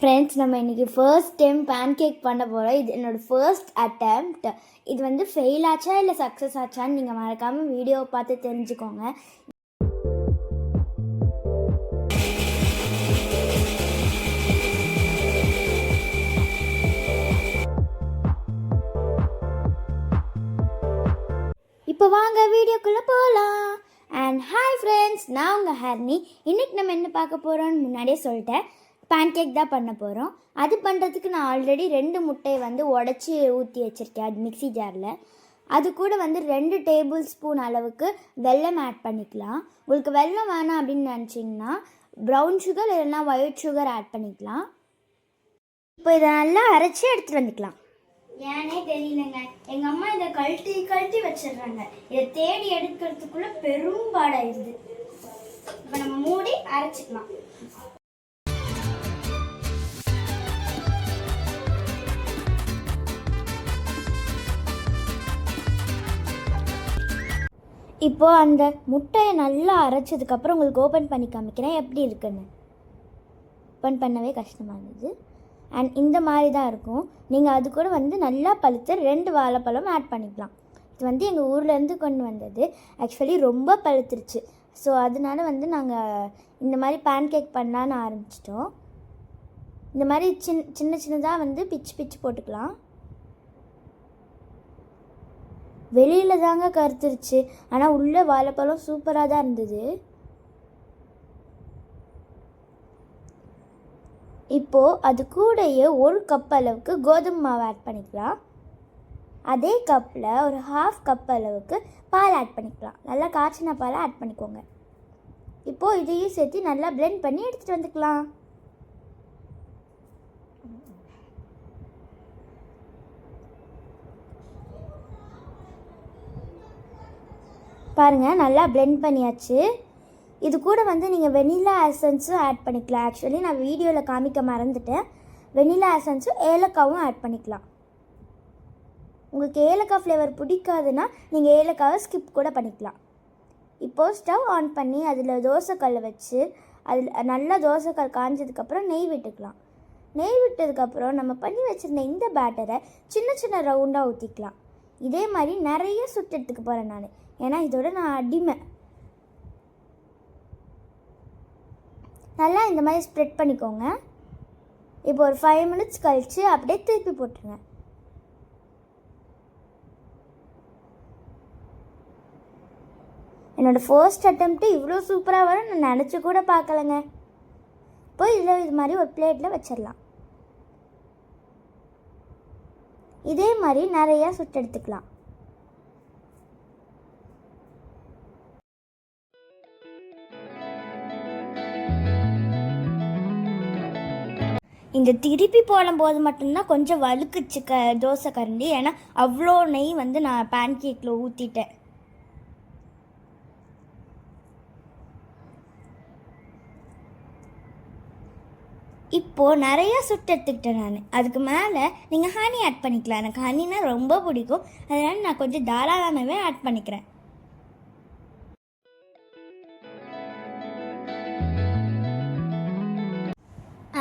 Friends, நம்ம இன்றைக்கி first time pan cake பண்ண போகிறோம். இது என்னோடய ஃபர்ஸ்ட் அட்டெம்ப்ட். இது வந்து ஃபெயில் ஆச்சா இல்லை சக்ஸஸ் ஆச்சான்னு நீங்கள் மறக்காமல் வீடியோவை பார்த்து தெரிஞ்சுக்கோங்க. இப்போ வாங்க வீடியோக்குள்ளே போகலாம். அண்ட் ஹாய் ஃப்ரெண்ட்ஸ், நான் உங்கள் ஹர்னி. இன்றைக்கி நம்ம என்ன பார்க்க போகிறோன்னு முன்னாடியே சொல்லிட்டேன். பேன் கேக் தான் பண்ண போகிறோம். அது பண்ணுறதுக்கு நான் ஆல்ரெடி 2 முட்டையை வந்து உடச்சி ஊற்றி வச்சுருக்கேன் அது மிக்ஸி ஜாரில். அது கூட வந்து 2 டேபிள் ஸ்பூன் அளவுக்கு வெல்லம் ஆட் பண்ணிக்கலாம். உங்களுக்கு வெல்லம் வேணாம் அப்படின்னு நினச்சிங்கன்னா ப்ரௌன் சுகர் இல்லைன்னா ஒயிட் சுகர் ஆட் பண்ணிக்கலாம். இப்போ இதை நல்லா அரைச்சி எடுத்துகிட்டு வந்துக்கலாம். ஏன்னே தெரியலங்க, எங்கள் அம்மா இதை கழட்டி வச்சிடுறாங்க. இதை தேடி எடுக்கிறதுக்குள்ளே பெரும்பாடாயிருது. இப்போ நம்ம மூடி அரைச்சிக்கலாம். இப்போது அந்த முட்டையை நல்லா அரைச்சதுக்கப்புறம் உங்களுக்கு ஓப்பன் பண்ணி காமிக்கிறேன் எப்படி இருக்குன்னு. ஓப்பன் பண்ணவே கஷ்டமாக இருந்தது. அண்ட் இந்த மாதிரி தான் இருக்கும். நீங்கள் அது கூட வந்து நல்லா பழுத்து 2 வாழைப்பழம் ஆட் பண்ணிக்கலாம். இது வந்து எங்கள் ஊர்லேருந்து கொண்டு வந்தது. ஆக்சுவலி ரொம்ப பழுத்துருச்சு. ஸோ அதனால வந்து நாங்கள் இந்த மாதிரி பேன் கேக் பண்ணலான்னு ஆரம்பிச்சிட்டோம். இந்த மாதிரி சின்னதாக வந்து பிச்சு போட்டுக்கலாம். வெளியில் தாங்க கருத்துருச்சு, ஆனால் உள்ளே வாழைப்பழம் சூப்பராக தான் இருந்தது. இப்போது அது கூடயே 1 கப் அளவுக்கு கோதுமை மாவு ஆட் பண்ணிக்கலாம். அதே கப்பில் ஒரு 1/2 கப் அளவுக்கு பால் ஆட் பண்ணிக்கலாம். நல்லா காய்ச்சின பாலை ஆட் பண்ணிக்கோங்க. இப்போது இதையும் சேர்த்து நல்லா பிளெண்ட் பண்ணி எடுத்துகிட்டு வந்துக்கலாம். பாருங்கள், நல்லா பிளெண்ட் பண்ணியாச்சு. இது கூட வந்து நீங்கள் வெனிலா எசன்ஸும் ஆட் பண்ணிக்கலாம். ஆக்சுவலி நான் வீடியோவில் காமிக்க மறந்துட்டேன். வெனிலா எசன்ஸும் ஏலக்காவும் ஆட் பண்ணிக்கலாம். உங்களுக்கு ஏலக்காய் ஃப்ளேவர் பிடிக்காதுன்னா நீங்கள் ஏலக்காவை ஸ்கிப் கூட பண்ணிக்கலாம். இப்போது ஸ்டவ் ஆன் பண்ணி அதில் தோசைக்கல்லை வச்சு அதில் நல்லா தோசைக்கல் காஞ்சதுக்கப்புறம் நெய் விட்டுக்கலாம். நெய் விட்டதுக்கப்புறம் நம்ம பண்ணி வச்சுருந்த இந்த பேட்டரை சின்ன ரவுண்டாக ஊற்றிக்கலாம். இதே மாதிரி நிறைய சுட்டு எடுத்துக்க போகிறேன் நான், ஏன்னா இதோட நான் அடிமை. நல்லா இந்த மாதிரி ஸ்ப்ரெட் பண்ணிக்கோங்க. இப்போ ஒரு 5 மினிட்ஸ் கழித்து அப்படியே திருப்பி போட்டுருங்க. என்னோடய ஃபர்ஸ்ட் அட்டெம்ப்ட்டு இவ்வளோ சூப்பராக வரும் நான் நினச்சி கூட பார்க்கலங்க. இப்போ இதில் இது மாதிரி ஒரு பிளேட்டில் வச்சிடலாம். இதே மாதிரி நிறையா சுட்டு எடுத்துக்கலாம். இந்த திருப்பி போடும்போது மட்டும்தான் கொஞ்சம் வழுக்குச்சு தோசை கரண்டி. ஏன்னா அவ்வளோ நெய் வந்து நான் பேன் கேக்கில் ஊற்றிட்டேன். இப்போது நிறையா சுட்டு எடுத்துக்கிட்டேன் நான். அதுக்கு மேலே நீங்கள் ஹனி ஆட் பண்ணிக்கலாம். எனக்கு ஹனினா ரொம்ப பிடிக்கும், அதனால் நான் கொஞ்சம் தாராளமாகவே ஆட் பண்ணிக்கிறேன்.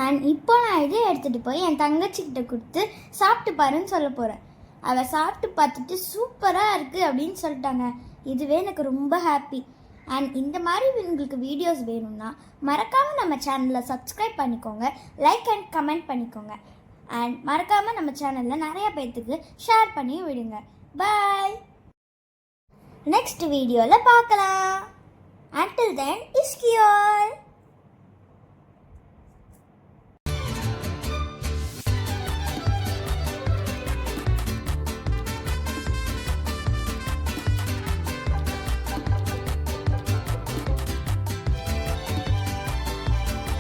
அண்ட் இப்போ நான் இதை எடுத்துகிட்டு போய் என் தங்கச்சிக்கிட்ட கொடுத்து சாப்பிட்டு பாருன்னு சொல்ல போகிறேன். அவள் சாப்பிட்டு பார்த்துட்டு சூப்பராக இருக்குது அப்படின்னு சொல்லிட்டாங்க. இதுவே எனக்கு ரொம்ப ஹாப்பி. அண்ட் இந்த மாதிரி உங்களுக்கு வீடியோஸ் வேணும்னா மறக்காமல் நம்ம சேனலை சப்ஸ்கிரைப் பண்ணிக்கோங்க, லைக் அண்ட் கமெண்ட் பண்ணிக்கோங்க. அண்ட் மறக்காமல் நம்ம சேனலில் நிறைய பேர்த்துக்கு ஷேர் பண்ணி விடுங்க. பாய், நெக்ஸ்ட் வீடியோவில் பார்க்கலாம். Until then, iskiol.